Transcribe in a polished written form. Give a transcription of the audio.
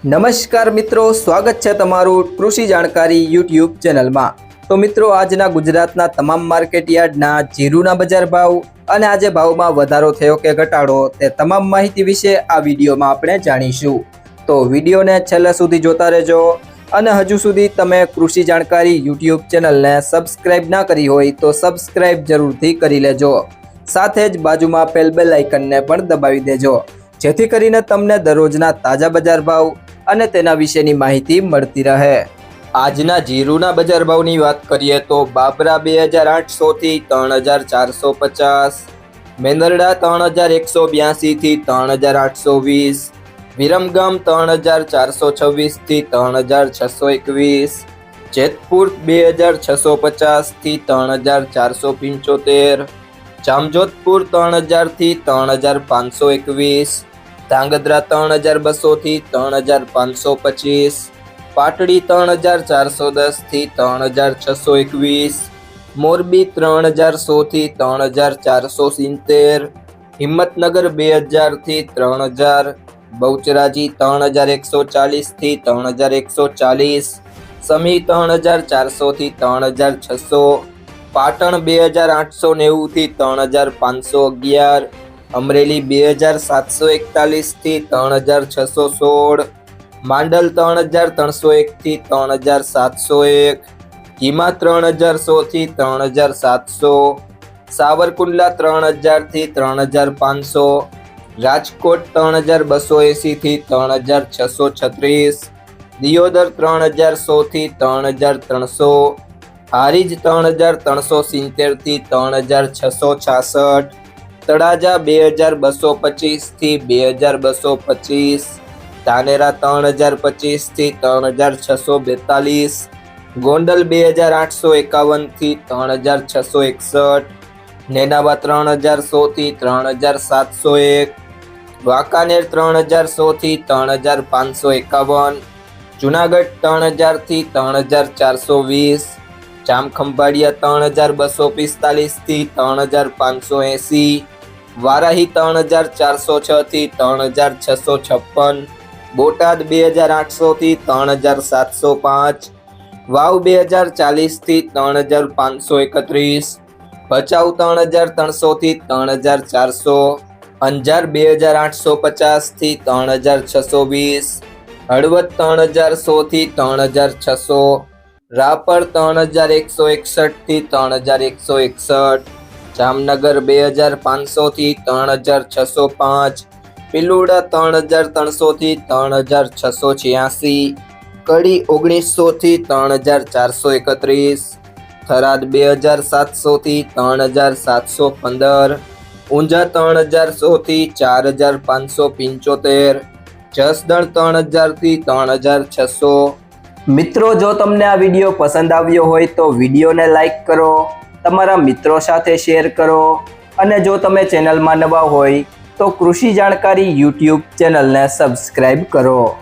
નમસ્કાર મિત્રો, સ્વાગત છે તમારું કૃષિ જાણકારી યુટ્યુબ ચેનલમાં। તો મિત્રો, આજના ગુજરાતના તમામ માર્કેટ યાર્ડના જીરુના બજાર ભાવ અને આજે ભાવમાં વધારો થયો કે ઘટાડો તે તમામ માહિતી વિશે આ વિડીયોમાં આપણે જાણીશું। તો વિડીયોને છેલ્લે સુધી જોતા રહેજો અને હજુ સુધી તમે કૃષિ જાણકારી યુટ્યુબ ચેનલને સબસ્ક્રાઇબ ના કરી હોય તો સબસ્ક્રાઇબ જરૂરથી કરી લેજો। સાથે જ બાજુમાં આપેલ બેલ આઇકનને પણ દબાવી દેજો, જેથી કરીને તમને દરરોજના તાજા બજાર ભાવ અને તેના વિશેની માહિતી મળતી રહે। આજના જીરુના બજાર ભાવની વાત કરીએ તો બાબરા 2800 થી 3450, મેંદરડા 3182 થી 3820, વિરમગામ 3426 થી 3621, જેતપુર 2650 થી 3475, જામજોધપુર 3000 થી 3521, ધાંગધ્રા 3200 થી 3525, પાટડી 3410 થી 3621, મોરબી 3100 થી 3470, હિંમતનગર 2000 થી 3000, બહુચરાજી 3140 થી 3140, સમી 3400 થી 3600, પાટણ 2890 થી 3511, અમરેલી 2741 થી 3616, માંડલ 3301 થી 3701, હિમા 3100 થી 3700, સાવરકુંડલા 3000 થી 3500, રાજકોટ 3280 થી 3636, દિયોદર 3100 થી 3300, હારીજ 3370 થી 3666, તળાજા 2225 થી 2225, ધાનેરા 3025 થી 3642, ગોંડલ 2851 થી 3661, નેનાવા 3100 થી 3701, વાંકાનેર 3100 થી 3551, જુનાગઢ 3000 થી 3420, જામખંભાળિયા 3245 થી 3580, વારાહી 3406 થી 3656, બોટાદ 2800 થી 3705, વાવ 2040 થી 3531, ભચાઉ 3300 થી 3400, અંજાર 2850 થી 3620, હળવદ 3100 થી 3600, રાપર 3161 થી 3161, જામનગર 2500 થી 3605, પિલુડા 3300 થી 3686, કડી 1900 થી 3431, થરાદ 2700 થી 3715, ઊંઝા 3100 થી 4575, જસદણ 3000 થી 3600। મિત્રો, જો તમને આ વિડીયો પસંદ આવ્યો હોય તો વિડીયોને લાઈક કરો, તમારા મિત્રો સાથે શેર કરો અને જો તમે ચેનલમાં નવા હોય તો કૃષિ જાણકારી યુટ્યુબ ચેનલને સબસ્ક્રાઇબ કરો।